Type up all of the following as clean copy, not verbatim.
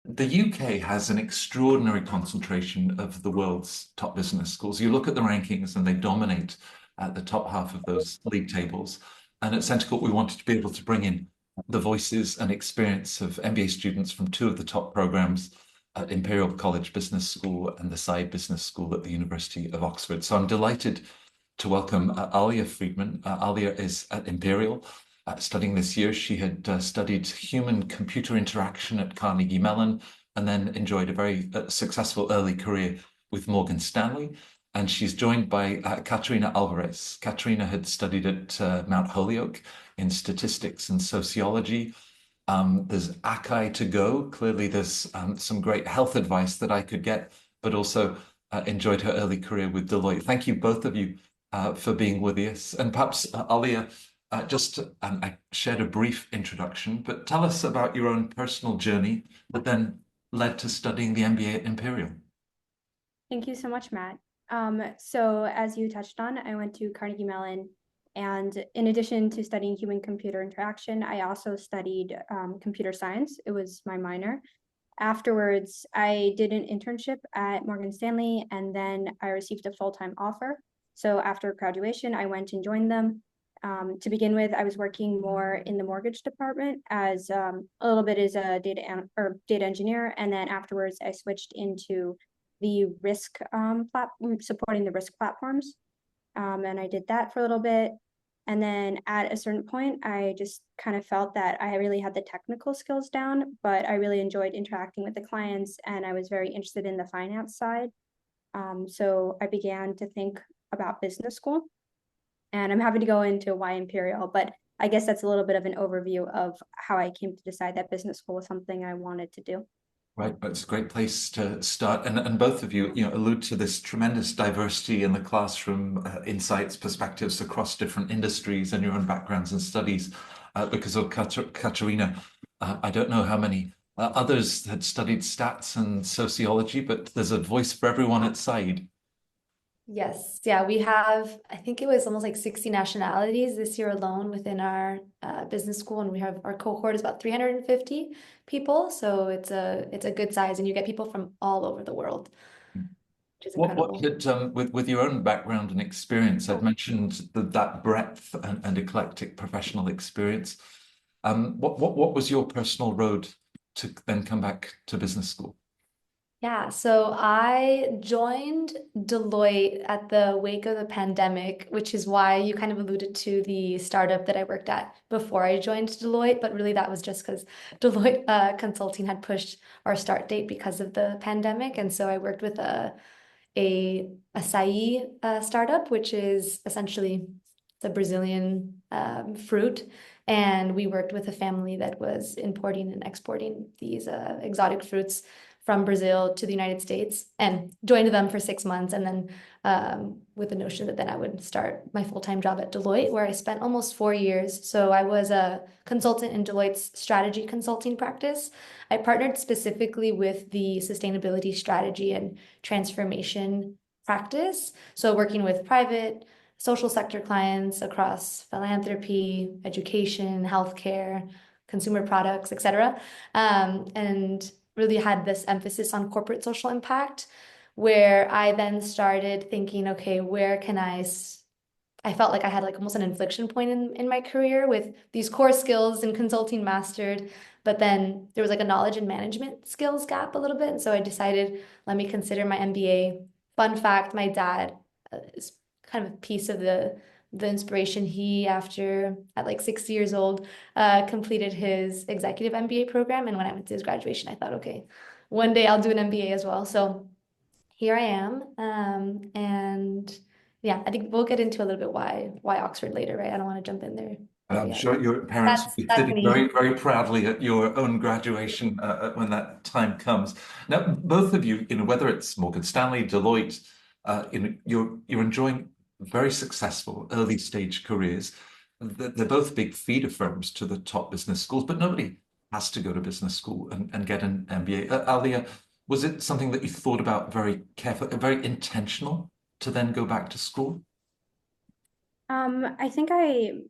The UK has an extraordinary concentration of the world's top business schools. You look at the rankings and they dominate at the top half of those league tables. And at Centre Court, we wanted to be able to bring in the voices and experience of MBA students from two of the top programs at Imperial College Business School and the Saïd Business School at the University of Oxford. So I'm delighted to welcome Alia Friedman. Alia is at Imperial studying this year. She had studied human-computer interaction at Carnegie Mellon and then enjoyed a very successful early career with Morgan Stanley. And she's joined by Katerina Alvarez. Katerina had studied at Mount Holyoke in statistics and sociology. There's Akai to go. Clearly, there's some great health advice that I could get, but also enjoyed her early career with Deloitte. Thank you, both of you, for being with us. And perhaps, Alia, I shared a brief introduction, but tell us about your own personal journey that then led to studying the MBA at Imperial. Thank you so much, Matt. So as you touched on, I went to Carnegie Mellon, and in addition to studying human-computer interaction, I also studied computer science. It was my minor. Afterwards, I did an internship at Morgan Stanley, and then I received a full-time offer. So after graduation, I went and joined them. To begin with, I was working more in the mortgage department as a little bit as a data engineer, and then afterwards, I switched into the risk supporting the risk platforms, and I did that for a little bit. And then at a certain point, I just kind of felt that I really had the technical skills down, but I really enjoyed interacting with the clients, and I was very interested in the finance side. So I began to think about business school, and I'm happy to go into why Imperial, but I guess that's a little bit of an overview of how I came to decide that business school was something I wanted to do. Right, it's a great place to start. And both of you, allude to this tremendous diversity in the classroom, insights, perspectives across different industries and your own backgrounds and studies. Because of Katerina, I don't know how many others had studied stats and sociology, but there's a voice for everyone at Saïd. Yes, yeah, we have, I think it was almost like 60 nationalities this year alone within our business school, and we have our cohort is about 350 people, so it's a good size, and you get people from all over the world, which is incredible. What did with your own background and experience, I'd mentioned that breadth and eclectic professional experience. What was your personal road to then come back to business school? Yeah, so I joined Deloitte at the wake of the pandemic, which is why you kind of alluded to the startup that I worked at before I joined Deloitte, but really that was just because Deloitte Consulting had pushed our start date because of the pandemic. And so I worked with a acai startup, which is essentially the Brazilian fruit. And we worked with a family that was importing and exporting these exotic fruits from Brazil to the United States, and joined them for 6 months. And then with the notion that then I would start my full-time job at Deloitte, where I spent almost 4 years. So I was a consultant in Deloitte's strategy consulting practice. I partnered specifically with the sustainability strategy and transformation practice. So working with private, social sector clients across philanthropy, education, healthcare, consumer products, et cetera. And really had this emphasis on corporate social impact, where I then started thinking, okay, where can I felt like I had like almost an inflection point in my career with these core skills in consulting mastered, but then there was like a knowledge and management skills gap a little bit. And so I decided, let me consider my MBA. Fun fact, my dad is kind of a piece of the inspiration. He, after at like 60 years old, completed his executive MBA program. And when I went to his graduation, I thought, okay, one day I'll do an MBA as well. So here I am. And yeah, I think we'll get into a little bit why Oxford later, right? I don't want to jump in there. I'm sure your parents will be sitting very, very proudly at your own graduation when that time comes. Now, both of you, whether it's Morgan Stanley, Deloitte, you're enjoying very successful early stage careers. They're both big feeder firms to the top business schools, but nobody has to go to business school and get an MBA. Alia, was it something that you thought about very carefully, very intentional to then go back to school? I think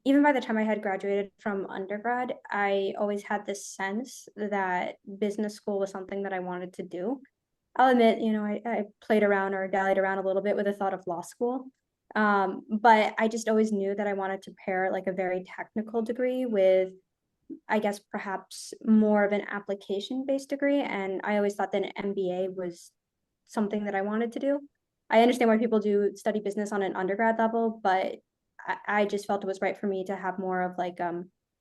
even by the time I had graduated from undergrad, I always had this sense that business school was something that I wanted to do. I'll admit, I played around or dallied around a little bit with the thought of law school. But I just always knew that I wanted to pair like a very technical degree with, I guess, perhaps more of an application-based degree. And I always thought that an MBA was something that I wanted to do. I understand why people do study business on an undergrad level, but I just felt it was right for me to have more of like,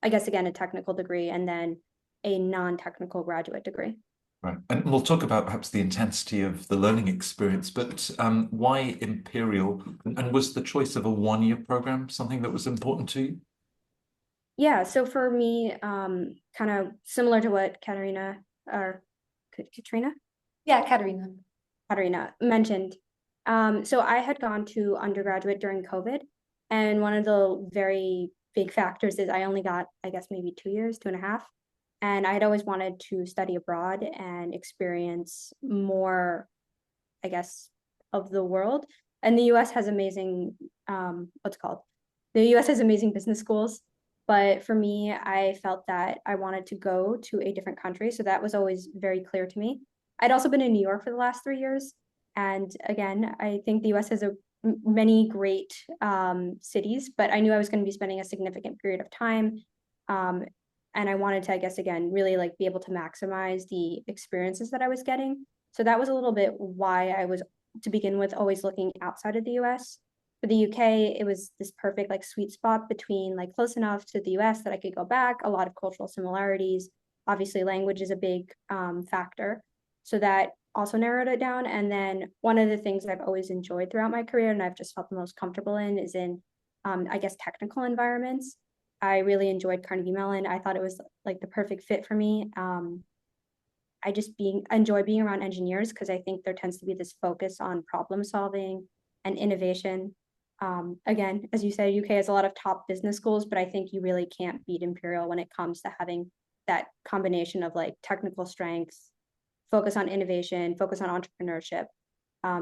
I guess, again, a technical degree and then a non-technical graduate degree. Right. And we'll talk about perhaps the intensity of the learning experience, but why Imperial? And was the choice of a one-year program something that was important to you? Yeah, so for me, kind of similar to what Katerina or Katrina? Yeah, Katerina. Katerina mentioned. So I had gone to undergraduate during COVID, and one of the very big factors is I only got, I guess, maybe 2 years, 2.5. And I had always wanted to study abroad and experience more, I guess, of the world. And the US has amazing, what's it called? The US has amazing business schools. But for me, I felt that I wanted to go to a different country. So that was always very clear to me. I'd also been in New York for the last 3 years. And again, I think the US has many great cities, but I knew I was going to be spending a significant period of time. Um, and I wanted to, I guess, again, really like be able to maximize the experiences that I was getting. So that was a little bit why I was, to begin with, always looking outside of the US. For the UK, it was this perfect like sweet spot between like close enough to the US that I could go back, a lot of cultural similarities. Obviously, language is a big factor. So that also narrowed it down. And then one of the things I've always enjoyed throughout my career and I've just felt the most comfortable in is in, I guess, technical environments. I really enjoyed Carnegie Mellon. I thought it was like the perfect fit for me. I just enjoy being around engineers because I think there tends to be this focus on problem solving and innovation. Again, as you said, UK has a lot of top business schools, but I think you really can't beat Imperial when it comes to having that combination of like technical strengths, focus on innovation, focus on entrepreneurship.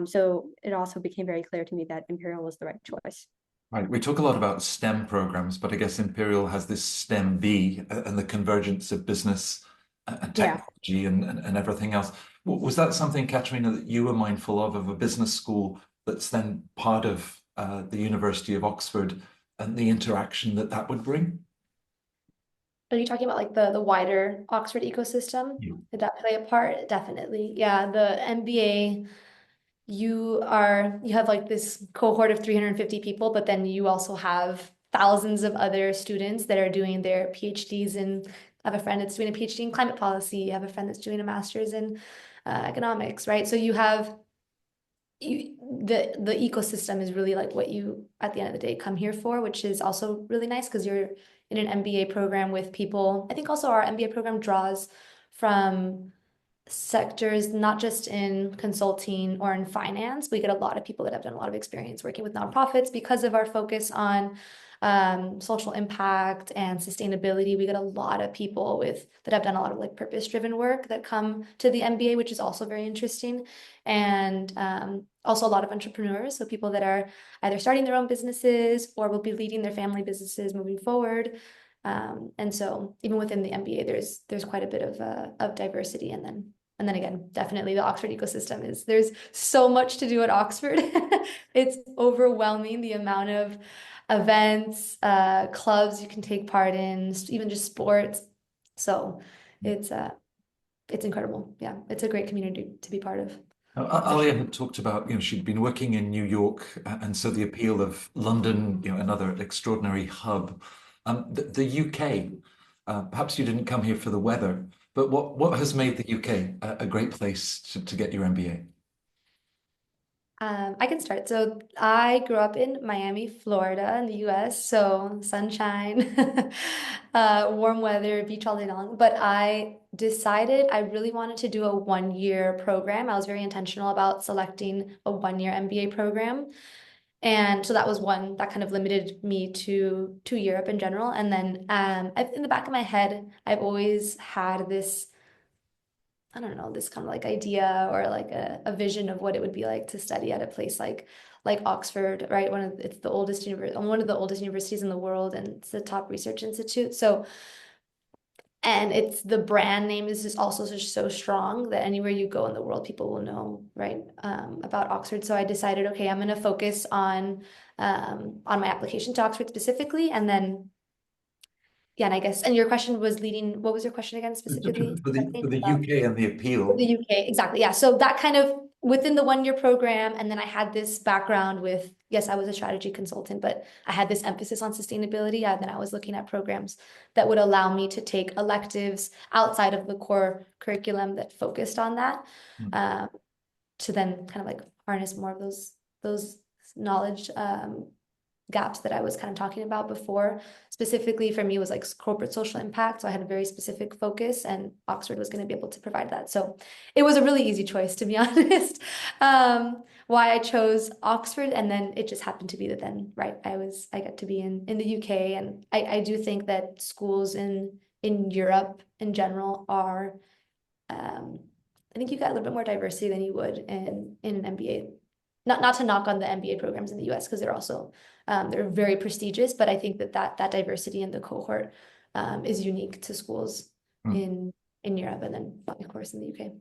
So it also became very clear to me that Imperial was the right choice. Right. We talk a lot about STEM programs, but I guess Imperial has this STEM B and the convergence of business and Yeah. technology and everything else. Was that something, Katerina, that you were mindful of a business school that's then part of the University of Oxford and the interaction that that would bring? Are you talking about like the wider Oxford ecosystem? Yeah. Did that play a part? Definitely. Yeah, the MBA, you have like this cohort of 350 people, but then you also have thousands of other students that are doing their PhDs in. I have a friend that's doing a PhD in climate policy. I have a friend that's doing a master's in economics, right? So you have the ecosystem is really like what you at the end of the day come here for, which is also really nice because you're in an MBA program with people. I think also our MBA program draws from sectors, not just in consulting or in finance. We get a lot of people that have done a lot of experience working with nonprofits because of our focus on social impact and sustainability. We get a lot of people that have done a lot of like purpose-driven work that come to the MBA, which is also very interesting. And also a lot of entrepreneurs, so people that are either starting their own businesses or will be leading their family businesses moving forward. And so even within the MBA, there's quite a bit of diversity. And then again, definitely the Oxford ecosystem there's so much to do at Oxford. It's overwhelming the amount of events, clubs you can take part in, even just sports. So it's incredible. Yeah, it's a great community to be part of. Now, For Alia sure. had talked about, she'd been working in New York, and so the appeal of London, another extraordinary hub. The UK, perhaps you didn't come here for the weather, but what has made the UK a great place to get your MBA? I can start. So I grew up in Miami, Florida, in the US. So sunshine, warm weather, beach all day long. But I decided I really wanted to do a 1 year program. I was very intentional about selecting a 1 year MBA program. And so that was one that kind of limited me to Europe in general. And then in the back of my head, I've always had this I don't know, this kind of like idea or like a vision of what it would be like to study at a place like Oxford, right? It's the oldest one of the oldest universities in the world, and it's the top research institute. So, and it's the brand name is just also so strong that anywhere you go in the world, people will know, right, about Oxford. So I decided, okay, I'm going to focus on my application to Oxford specifically, and then yeah, and I guess, and your question was leading, what was your question again specifically? For I for think the about UK and the appeal. the UK, exactly. Yeah. So that kind of within the 1 year program, and then I had this background with, yes, I was a strategy consultant, but I had this emphasis on sustainability. And then I was looking at programs that would allow me to take electives outside of the core curriculum that focused on that, um, to then kind of like harness more of those knowledge gaps that I was kind of talking about before. Specifically for me was like corporate social impact. So I had a very specific focus, and Oxford was going to be able to provide that. So it was a really easy choice, to be honest. Why I chose Oxford, and then it just happened to be that then, right, I got to be in the UK. And I do think that schools in Europe in general are, I think you got a little bit more diversity than you would in an MBA. Not to knock on the MBA programs in the US, because they're also they're very prestigious, but I think that diversity in the cohort is unique to schools in Europe, and then of course in the UK.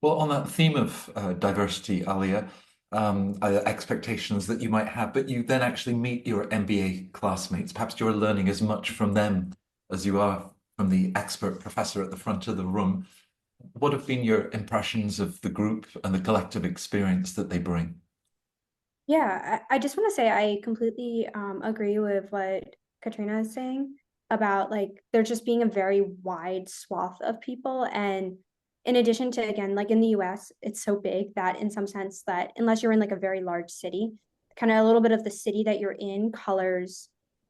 Well, on that theme of diversity, Alia, expectations that you might have, but you then actually meet your MBA classmates. Perhaps you're learning as much from them as you are from the expert professor at the front of the room. What have been your impressions of the group and the collective experience that they bring? Yeah, I just want to say I completely agree with what Katrina is saying about like there just being a very wide swath of people. And in addition to, again, like in the US, it's so big that in some sense that unless you're in like a very large city, kind of a little bit of the city that you're in colors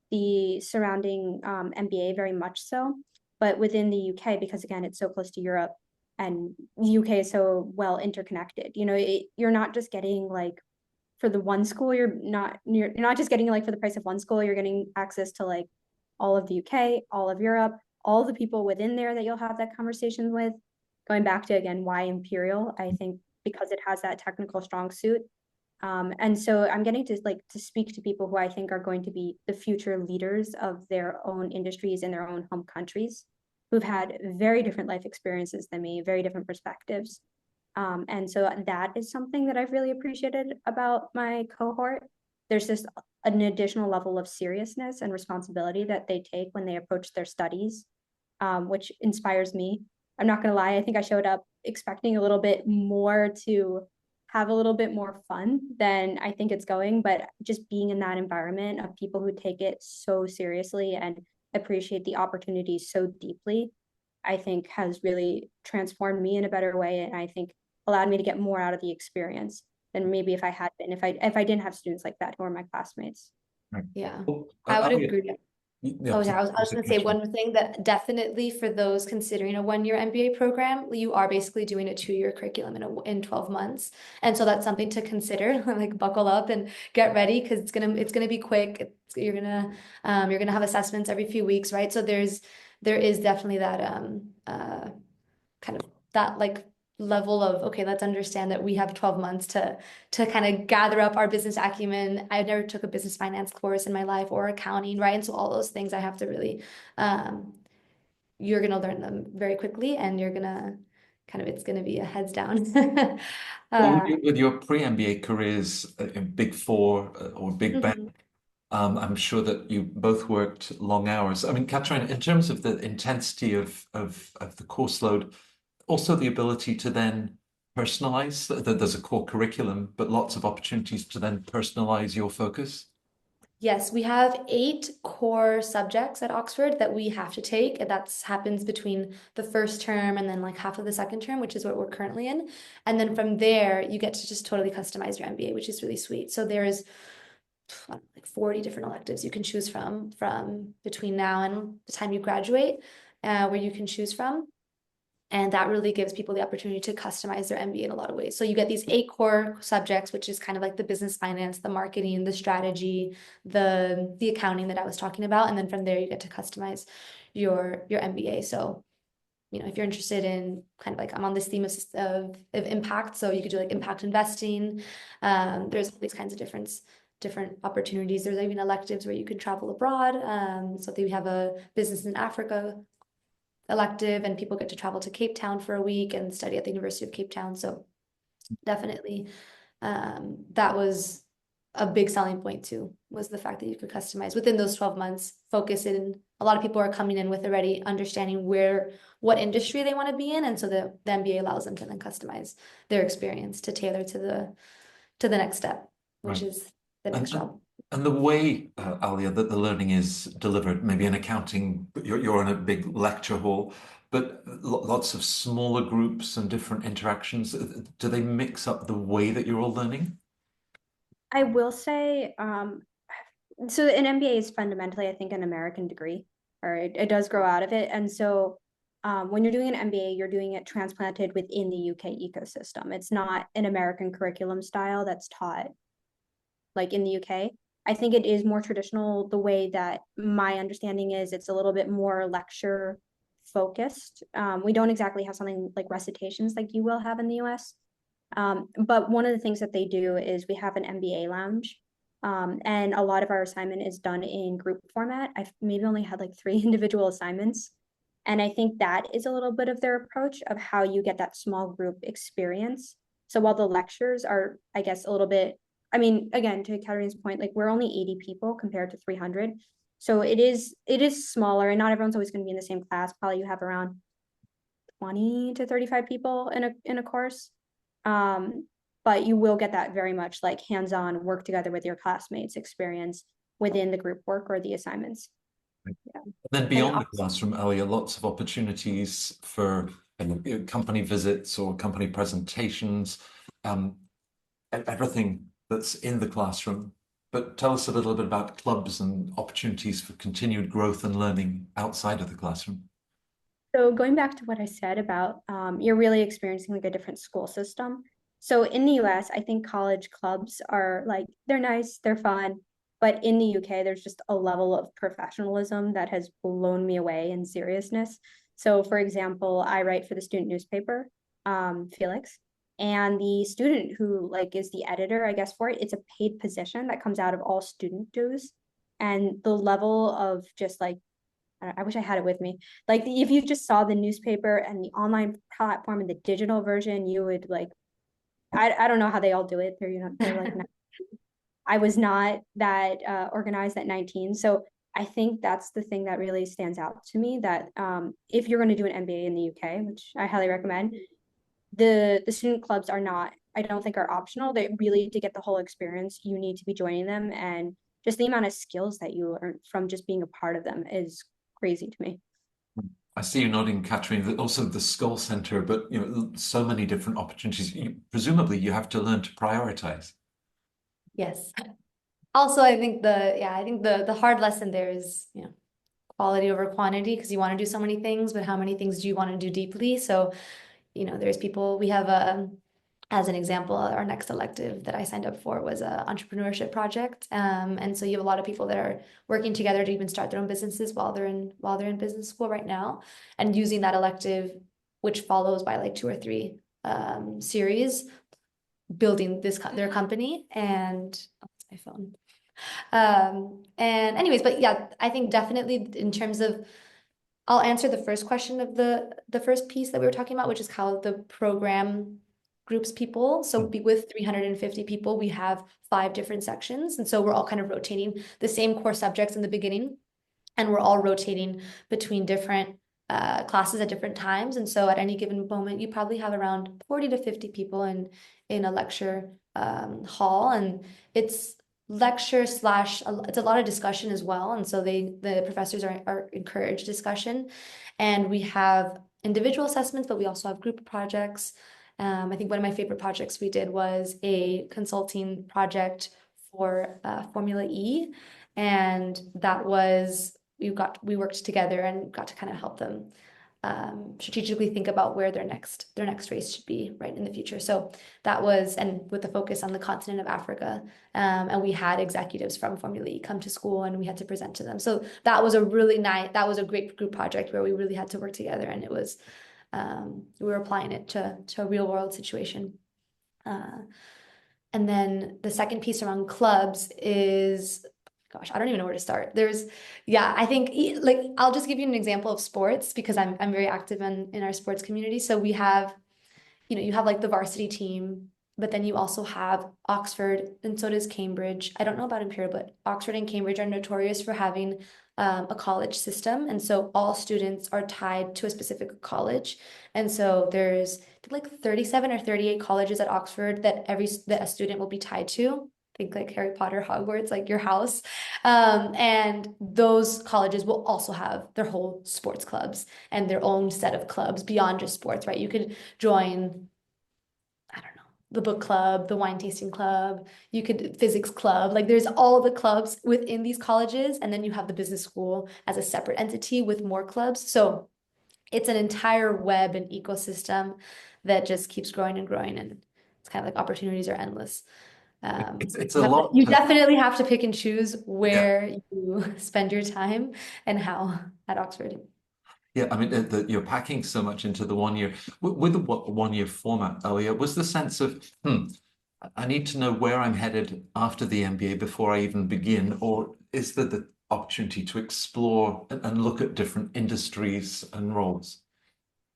the surrounding MBA very much so. But within the UK, because again, it's so close to Europe and the UK is so well interconnected, you're not just getting like for the one school, you're not just getting like for the price of one school, you're getting access to like all of the UK, all of Europe, all the people within there that you'll have that conversation with. Going back to again, why Imperial, I think because it has that technical strong suit. And so I'm getting to speak to people who I think are going to be the future leaders of their own industries in their own home countries, who've had very different life experiences than me, very different perspectives. And so that is something that I've really appreciated about my cohort. There's just an additional level of seriousness and responsibility that they take when they approach their studies, which inspires me. I'm not going to lie, I think I showed up expecting a little bit more to have a little bit more fun than I think it's going, but just being in that environment of people who take it so seriously and appreciate the opportunity so deeply, I think has really transformed me in a better way. And I think allowed me to get more out of the experience than maybe if I had been, if I didn't have students like that who are my classmates. Right. Yeah, Well, I would Alia, agree. yeah, Oh, please, yeah, I was going to say Katrina. one thing that definitely for those considering a 1 year MBA program, you are basically doing a 2 year curriculum in 12 months. And so that's something to consider, like buckle up and get ready because it's gonna be quick. You're gonna have assessments every few weeks, right? So there is definitely that kind of that like level of, okay, let's understand that we have 12 months to kind of gather up our business acumen. I never took a business finance course in my life or accounting, right? And so all those things I have to really, you're gonna learn them very quickly, and you're gonna kind of, it's gonna be a heads down. Well, uh, with your pre-MBA careers in Big Four or Big Bang, mhm. I'm sure that you both worked long hours. I mean, Katerina, in terms of the intensity of the course load, also the ability to then personalize, that there's a core curriculum, but lots of opportunities to then personalize your focus. Yes, we have 8 core subjects at Oxford that we have to take. And that's happens between the first term and then like half of the second term, which is what we're currently in. And then from there, you get to just totally customize your MBA, which is really sweet. So there's like 40 different electives you can choose from between now and the time you graduate, where you can choose from. And that really gives people the opportunity to customize their MBA in a lot of ways. So you get these 8 core subjects, which is kind of like the business finance, the marketing, the strategy, the accounting that I was talking about. And then from there you get to customize your MBA. So if you're interested in kind of like, I'm on this theme of impact, so you could do like impact investing. There's all these kinds of different opportunities. There's even electives where you can travel abroad. So we have a business in Africa elective, and people get to travel to Cape Town for a week and study at the University of Cape Town. So definitely, that was a big selling point too, was the fact that you could customize within those 12 months, focus in. A lot of people are coming in with already understanding what industry they want to be in. And so the MBA allows them to then customize their experience to tailor to the next step, which is the next job. And the way, Alia, that the learning is delivered, maybe in accounting, you're in a big lecture hall, but lots of smaller groups and different interactions. Do they mix up the way that you're all learning? I will say, so an MBA is fundamentally, I think, an American degree, or it does grow out of it. And so when you're doing an MBA, you're doing it transplanted within the UK ecosystem. It's not an American curriculum style that's taught like in the UK. I think it is more traditional. The way that my understanding is, it's a little bit more lecture focused. We don't exactly have something like recitations like you will have in the US. But one of the things that they do is we have an MBA lounge. And a lot of our assignment is done in group format. I've maybe only had like 3 individual assignments. And I think that is a little bit of their approach of how you get that small group experience. So while the lectures are, I guess, a little bit, I mean, again, to Katerina's point, like we're only 80 people compared to 300. So it is smaller, and not everyone's always going to be in the same class. Probably you have around 20 to 35 people in a course. But you will get that very much like hands-on work together with your classmates experience within the group work or the assignments. Yeah. Then beyond the classroom, Alia, lots of opportunities for company visits or company presentations, everything that's in the classroom. But tell us a little bit about clubs and opportunities for continued growth and learning outside of the classroom. So going back to what I said about you're really experiencing like a different school system. So in the US, I think college clubs are like, they're nice, they're fun. But in the UK, there's just a level of professionalism that has blown me away in seriousness. So for example, I write for the student newspaper, Felix, and the student who like is the editor, I guess, for it, it's a paid position that comes out of all student dues. And the level of just like, I wish I had it with me. Like if you just saw the newspaper and the online platform and the digital version, you would like, I don't know how they all do it. They're like, I was not that organized at 19. So I think that's the thing that really stands out to me, that if you're going to do an MBA in the UK, which I highly recommend, the student clubs are not, I don't think, are optional. They really, to get the whole experience, you need to be joining them. And just the amount of skills that you learn from just being a part of them is crazy to me. I see you nodding, Katerina, also the Skull Center, but so many different opportunities. Presumably you have to learn to prioritize. Yes. Also, I think the hard lesson there is, quality over quantity, because you want to do so many things, but how many things do you want to do deeply? So, there's people, we have as an example, our next elective that I signed up for was an entrepreneurship project. And so you have a lot of people that are working together to even start their own businesses while they're in business school right now, and using that elective, which follows by like 2 or 3 series, building their company. And oh, it's my phone. And anyways, but yeah, I think definitely in terms of, I'll answer the first question of the first piece that we were talking about, which is how the program groups people. So with 350 people, we have 5 different sections. And so we're all kind of rotating the same core subjects in the beginning, and we're all rotating between different classes at different times. And so at any given moment, you probably have around 40 to 50 people in a lecture hall. And it's lecture slash, it's a lot of discussion as well. And so the professors are encouraged discussion. And we have individual assessments, but we also have group projects. I think one of my favorite projects we did was a consulting project for Formula E. And that was, we worked together and got to kind of help them strategically think about where their next race should be right in the future. So that was, and with the focus on the continent of Africa, and we had executives from Formula E come to school and we had to present to them. So that was a really nice, that was a great group project where we really had to work together, and it was we were applying it to a real world situation. And then the second piece around clubs is, gosh, I don't even know where to start. Yeah, I think like I'll just give you an example of sports because I'm very active in our sports community. So we have, you have like the varsity team, but then you also have Oxford, and so does Cambridge. I don't know about Imperial, but Oxford and Cambridge are notorious for having a college system, and so all students are tied to a specific college. And so there's like 37 or 38 colleges at Oxford that a student will be tied to. Think like Harry Potter, Hogwarts, like your house. And those colleges will also have their whole sports clubs and their own set of clubs beyond just sports, right? You could join, I don't know, the book club, the wine tasting club, you could physics club, like there's all the clubs within these colleges. And then you have the business school as a separate entity with more clubs. So it's an entire web and ecosystem that just keeps growing and growing. And it's kind of like opportunities are endless. It's a lot. You definitely have to pick and choose Yeah. where you spend your time and how at Oxford. Yeah, I mean, you're packing so much into the 1 year. With the 1 year format, Alia, was the sense of, I need to know where I'm headed after the MBA before I even begin, or is there the opportunity to explore and look at different industries and roles?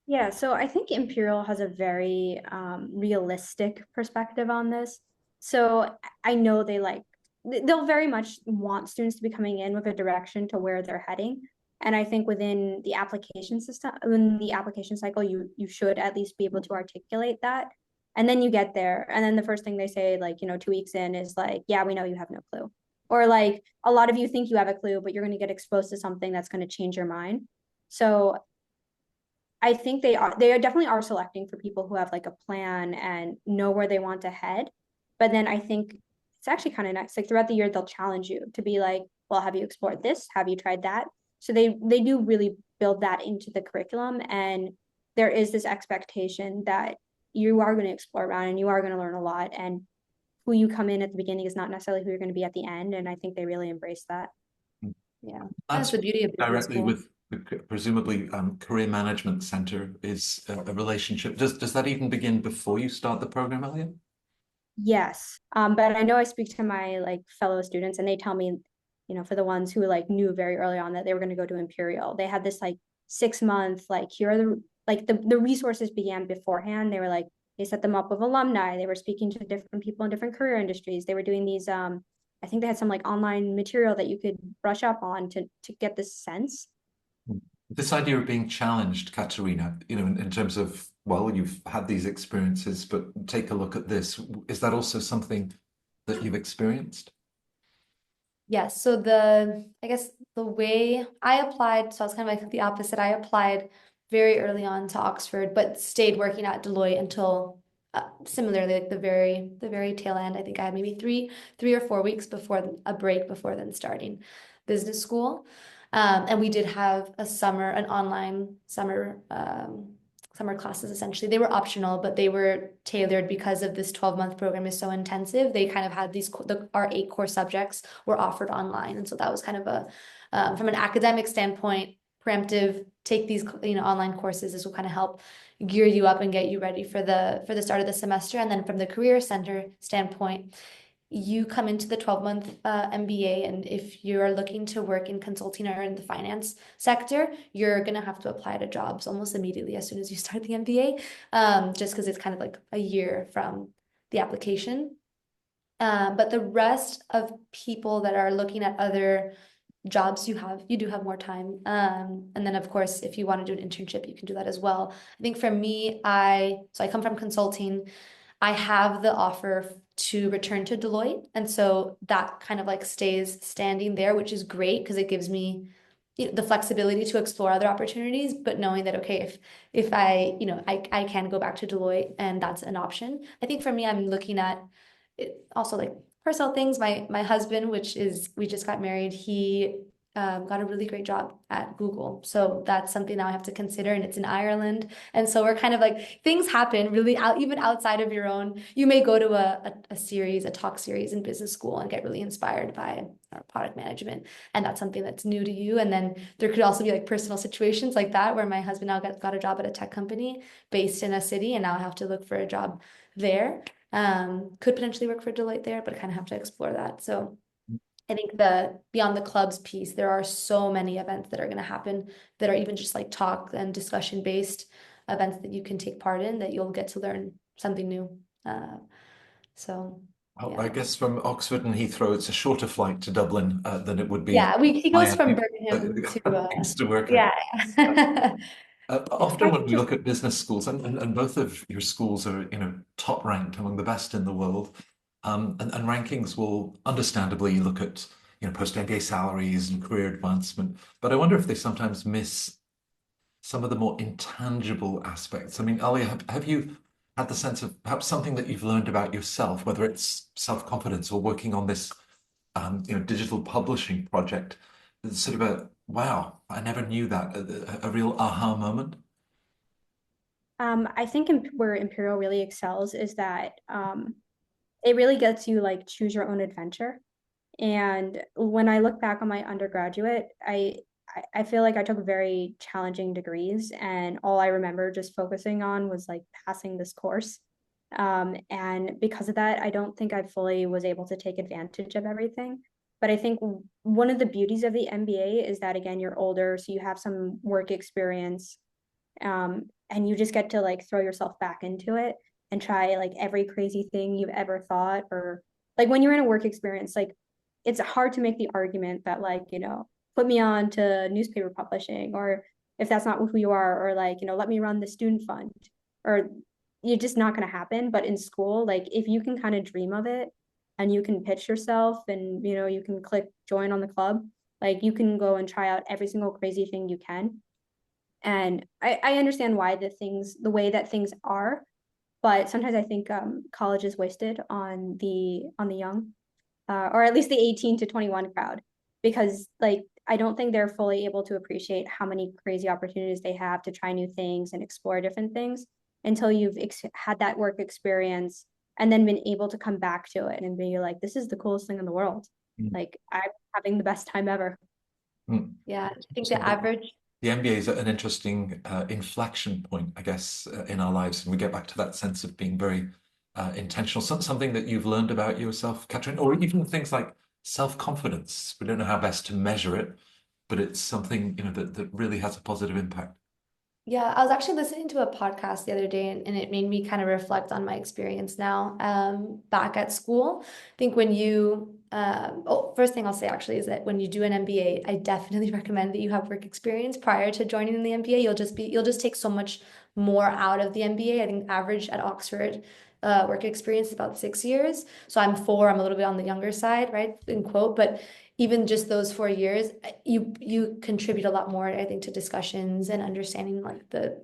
Yeah, so I think Imperial has a very realistic perspective on this. So I know they'll very much want students to be coming in with a direction to where they're heading. And I think within the application system, in the application cycle, you should at least be able to articulate that. And then you get there, and then the first thing they say, like, 2 weeks in, is like, yeah, we know you have no clue. Or like a lot of you think you have a clue, but you're going to get exposed to something that's going to change your mind. So I think they definitely are selecting for people who have like a plan and know where they want to head. But then I think it's actually kind of nice. Like throughout the year, they'll challenge you to be like, well, have you explored this? Have you tried that? So they do really build that into the curriculum. And there is this expectation that you are going to explore around and you are going to learn a lot. And who you come in at the beginning is not necessarily who you're going to be at the end. And I think they really embrace that. Yeah, that's That's the beauty of business directly school. with presumably Career Management Center is a relationship. Does that even begin before you start the program, Alia? Yes. But I know I speak to my like fellow students and they tell me, for the ones who like knew very early on that they were going to go to Imperial, they had this like 6 month, like here are the resources began beforehand. They were like, they set them up with alumni. They were speaking to different people in different career industries. They were doing these, I think they had some like online material that you could brush up on to get this sense. This idea of being challenged, Katerina, in terms of, well, you've had these experiences, but take a look at this. Is that also something that you've experienced? Yes, so I guess the way I applied, so I was kind of like the opposite. I applied very early on to Oxford, but stayed working at Deloitte until similarly, like the very tail end. I think I had maybe three or 4 weeks before a break before then starting business school. And we did have an online summer classes essentially. They were optional, but they were tailored because of this 12-month program is so intensive. They kind of had our 8 core subjects were offered online. And so that was kind of from an academic standpoint, preemptive, take these, online courses. This will kind of help gear you up and get you ready for the start of the semester. And then from the career center standpoint, you come into the 12-month MBA, and if you're looking to work in consulting or in the finance sector, you're going to have to apply to jobs almost immediately as soon as you start the MBA, just because it's kind of like a year from the application. But the rest of people that are looking at other jobs, you do have more time. And then of course, if you want to do an internship, you can do that as well. I think for me, I come from consulting. I have the offer to return to Deloitte. And so that kind of like stays standing there, which is great because it gives me the flexibility to explore other opportunities, but knowing that, okay, if I can go back to Deloitte and that's an option. I think for me, I'm looking at it also like personal things. My husband, we just got married, he got a really great job at Google. So that's something now I have to consider, and it's in Ireland. And so we're kind of like, things happen really even outside of your own. You may go to a talk series in business school and get really inspired by product management. And that's something that's new to you. And then there could also be like personal situations like that, where my husband now got a job at a tech company based in a city, and now I have to look for a job there. Could potentially work for Deloitte there, but I kind of have to explore that. So I think beyond the clubs piece, there are so many events that are going to happen that are even just like talk and discussion based events that you can take part in, that you'll get to learn something new. So Well, yeah. I guess from Oxford and Heathrow, it's a shorter flight to Dublin than it would be Yeah, he goes from Miami Birmingham to to work at. yeah. Often when we look at business schools, and both of your schools are, top ranked among the best in the world, and rankings will understandably look at, post-MBA salaries and career advancement. But I wonder if they sometimes miss some of the more intangible aspects. I mean, Alia, have you had the sense of perhaps something that you've learned about yourself, whether it's self-confidence or working on this, digital publishing project, it's sort of wow, I never knew that, a real aha moment? I think where Imperial really excels is that it really gets you like choose your own adventure. And when I look back on my undergraduate, I feel like I took very challenging degrees, and all I remember just focusing on was like passing this course. And because of that, I don't think I fully was able to take advantage of everything. But I think one of the beauties of the MBA is that, again, you're older, so you have some work experience, and you just get to like throw yourself back into it and try like every crazy thing you've ever thought. Or like when you're in a work experience, like it's hard to make the argument that like, put me on to newspaper publishing, or if that's not who you are, or like, let me run the student fund, or you're just not going to happen. But in school, like if you can kind of dream of it and you can pitch yourself, and you can click join on the club, like you can go and try out every single crazy thing you can. And I understand why the way that things are, but sometimes I think college is wasted on the young, or at least the 18 to 21 crowd, because like I don't think they're fully able to appreciate how many crazy opportunities they have to try new things and explore different things until you've had that work experience and then been able to come back to it and be like, this is the coolest thing in the world. Mm. Like I'm having the best time ever. Mm. Yeah, I think So the average. the MBA is an interesting inflection point, I guess, in our lives, and we get back to that sense of being very intentional. Something that you've learned about yourself, Katerina, or even things like self-confidence. We don't know how best to measure it, but it's something, that really has a positive impact. Yeah, I was actually listening to a podcast the other day, and it made me kind of reflect on my experience now, back at school. I think when first thing I'll say actually is that when you do an MBA, I definitely recommend that you have work experience prior to joining the MBA. You'll just take so much more out of the MBA. I think average at Oxford, work experience is about 6 years. So I'm 4, I'm a little bit on the younger side, right? In quote, but even just those 4 years, you contribute a lot more, I think, to discussions and understanding like the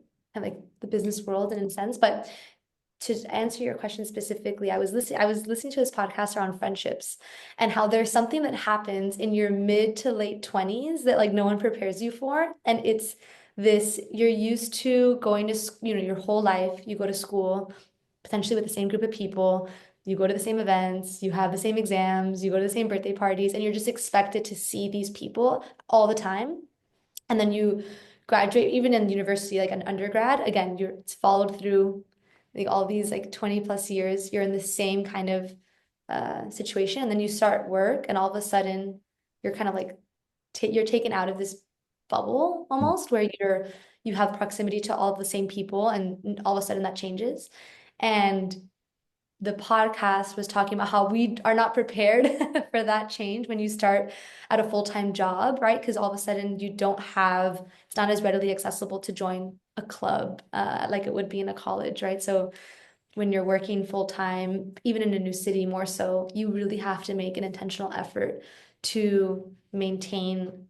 business world in a sense. But to answer your question specifically, I was listening to this podcast around friendships and how there's something that happens in your mid to late 20s that like no one prepares you for. And it's this, you're used to going to, your whole life, you go to school, potentially with the same group of people, you go to the same events, you have the same exams, you go to the same birthday parties, and you're just expected to see these people all the time. And then you graduate, even in university, like an undergrad, again, it's followed through like all these like 20 plus years, you're in the same kind of situation. And then you start work, and all of a sudden you're kind of like you're taken out of this bubble almost, where you have proximity to all of the same people, and all of a sudden that changes. And the podcast was talking about how we are not prepared for that change when you start at a full-time job, right? Because all of a sudden it's not as readily accessible to join a club like it would be in a college, right? So when you're working full-time, even in a new city more so, you really have to make an intentional effort to maintain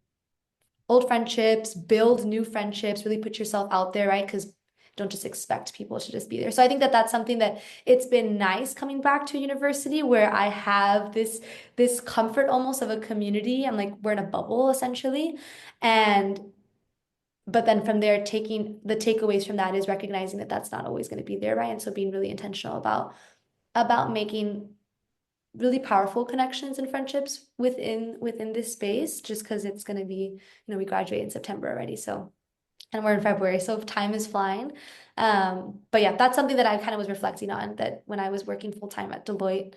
old friendships, build new friendships, really put yourself out there, right? Because don't just expect people to just be there. So I think that that's something that it's been nice coming back to a university where I have this comfort almost of a community. I'm like, we're in a bubble essentially. But then from there, taking the takeaways from that is recognizing that that's not always going to be there, right? And so being really intentional about making really powerful connections and friendships within this space, just because it's going to be, we graduate in September already, so, and we're in February, so time is flying. But yeah, that's something that I kind of was reflecting on, that when I was working full time at Deloitte,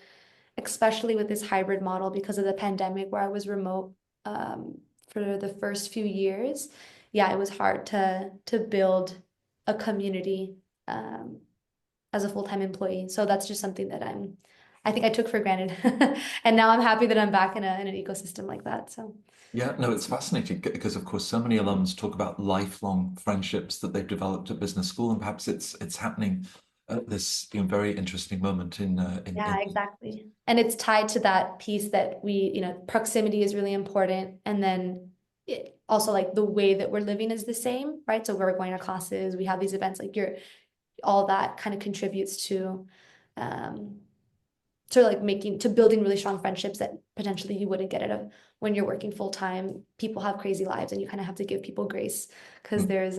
especially with this hybrid model because of the pandemic where I was remote for the first few years, yeah, it was hard to build a community as a full-time employee. So that's just something that I think I took for granted. And now I'm happy that I'm back in an ecosystem like that. So Yeah, no, it's fascinating because, of course, so many alums talk about lifelong friendships that they've developed at business school, and perhaps it's happening at this very interesting moment yeah, exactly. And it's tied to that piece that proximity is really important, and then also like the way that we're living is the same, right? So we're going to classes, we have these events, like all that kind of contributes to sort of like building really strong friendships that potentially you wouldn't get when you're working full time. People have crazy lives, and you kind of have to give people grace because there's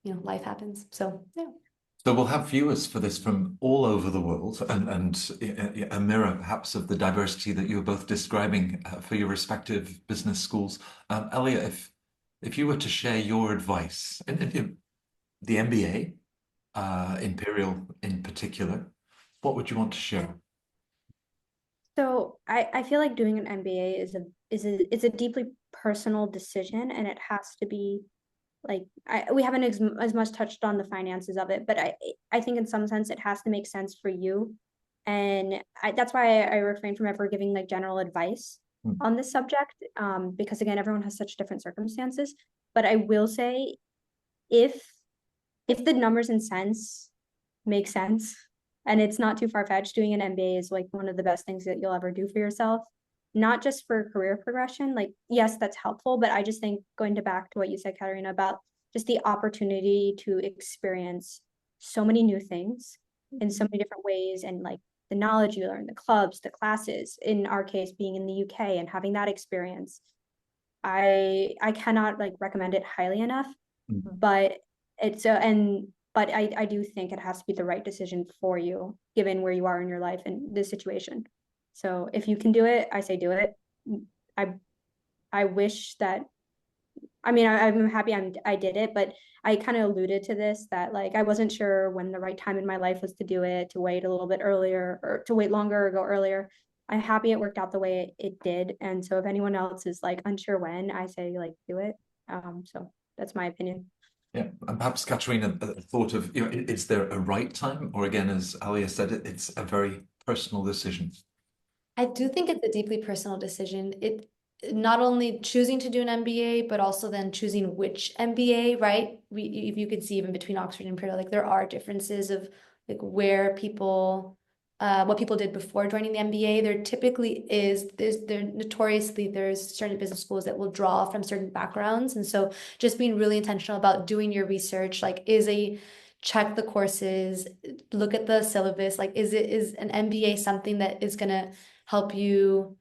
life happens. So yeah. So we'll have viewers for this from all over the world, and a mirror perhaps of the diversity that you were both describing for your respective business schools. Alia, if you were to share your advice in the MBA, Imperial in particular, what would you want to share? So I feel like doing an MBA is a deeply personal decision, and it has to be like we haven't as much touched on the finances of it, but I think in some sense it has to make sense for you, and that's why I refrain from ever giving like general advice on this subject, because again, everyone has such different circumstances. But I will say, if the numbers and cents make sense and it's not too far-fetched, doing an MBA is like one of the best things that you'll ever do for yourself, not just for career progression. Like, yes, that's helpful, but I just think, going back to what you said, Katerina, about just the opportunity to experience so many new things in so many different ways, and like the knowledge you learn, the clubs, the classes, in our case being in the UK and having that experience, I cannot like recommend it highly enough. But it's but I do think it has to be the right decision for you, given where you are in your life and this situation. So if you can do it, I say do it. I I wish that, I mean, I'm happy I did it, but I kind of alluded to this, that like I wasn't sure when the right time in my life was to do it, to wait a little bit earlier or to wait longer or go earlier. I'm happy it worked out the way it did. And so if anyone else is like unsure when, I say like do it. So that's my opinion. Yeah, and perhaps Katerina, a thought of, is there a right time, or again, as Alia said, it's a very personal decision. I do think it's a deeply personal decision. It not only choosing to do an MBA, but also then choosing which MBA, right? If you could see even between Oxford and Imperial, like there are differences of like where people, what people did before joining the MBA. There typically there's certain business schools that will draw from certain backgrounds. And so just being really intentional about doing your research, like check the courses, look at the syllabus, like is an MBA something that is gonna help you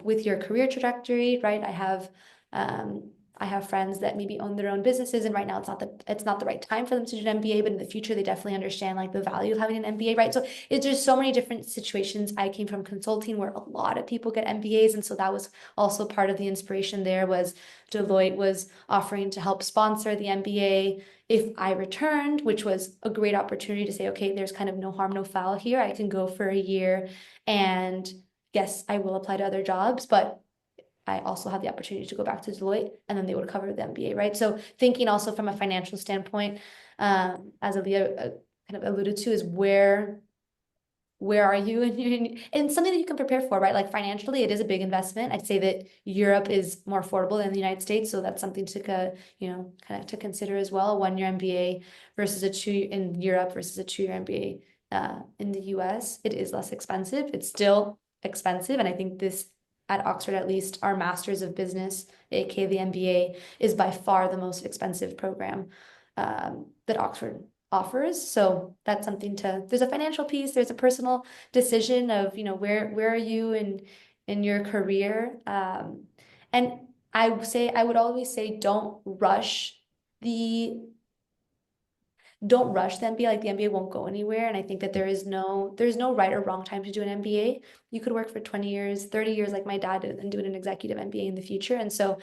with your career trajectory, right? I have friends that maybe own their own businesses, and right now it's not the right time for them to do an MBA, but in the future they definitely understand like the value of having an MBA, right? So it's just so many different situations. I came from consulting where a lot of people get MBAs, and so that was also part of the inspiration. There was Deloitte was offering to help sponsor the MBA if I returned, which was a great opportunity to say, okay, there's kind of no harm, no foul here. I can go for a year, and yes, I will apply to other jobs, but I also have the opportunity to go back to Deloitte, and then they would cover the MBA, right? So thinking also from a financial standpoint, as Alia kind of alluded to, is where are you and something that you can prepare for, right? Like financially, it is a big investment. I'd say that Europe is more affordable than the United States, so that's something to kind of to consider as well. A 1-year MBA versus in Europe versus a 2-year MBA in the US, it is less expensive. It's still expensive, and I think this at Oxford, at least, our Masters of Business, aka the MBA, is by far the most expensive program that Oxford offers. So that's something there's a financial piece, there's a personal decision of, where are you in your career? And I would always say don't rush the MBA. Like the MBA won't go anywhere. And I think that there's no right or wrong time to do an MBA. You could work for 20 years, 30 years like my dad did and do an executive MBA in the future. And so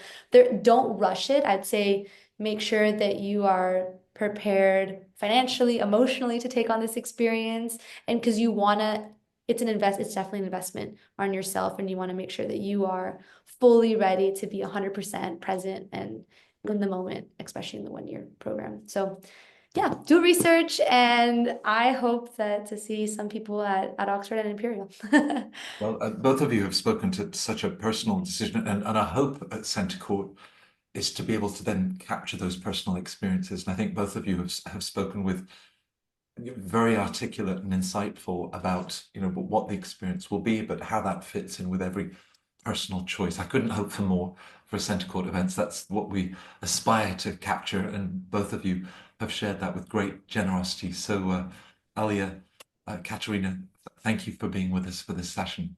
don't rush it. I'd say make sure that you are prepared financially, emotionally to take on this experience. And because it's definitely an investment on yourself. And you want to make sure that you are fully ready to be 100% present and in the moment, especially in the 1 year program. So yeah, do research, and I hope to see some people at Oxford and Imperial. Well, both of you have spoken to such a personal decision, and our hope at Centre Court is to be able to then capture those personal experiences. And I think both of you have spoken with very articulate and insightful about what the experience will be, but how that fits in with every personal choice. I couldn't hope for more for Centre Court events. That's what we aspire to capture, and both of you have shared that with great generosity. So, Alia, Katerina, thank you for being with us for this session.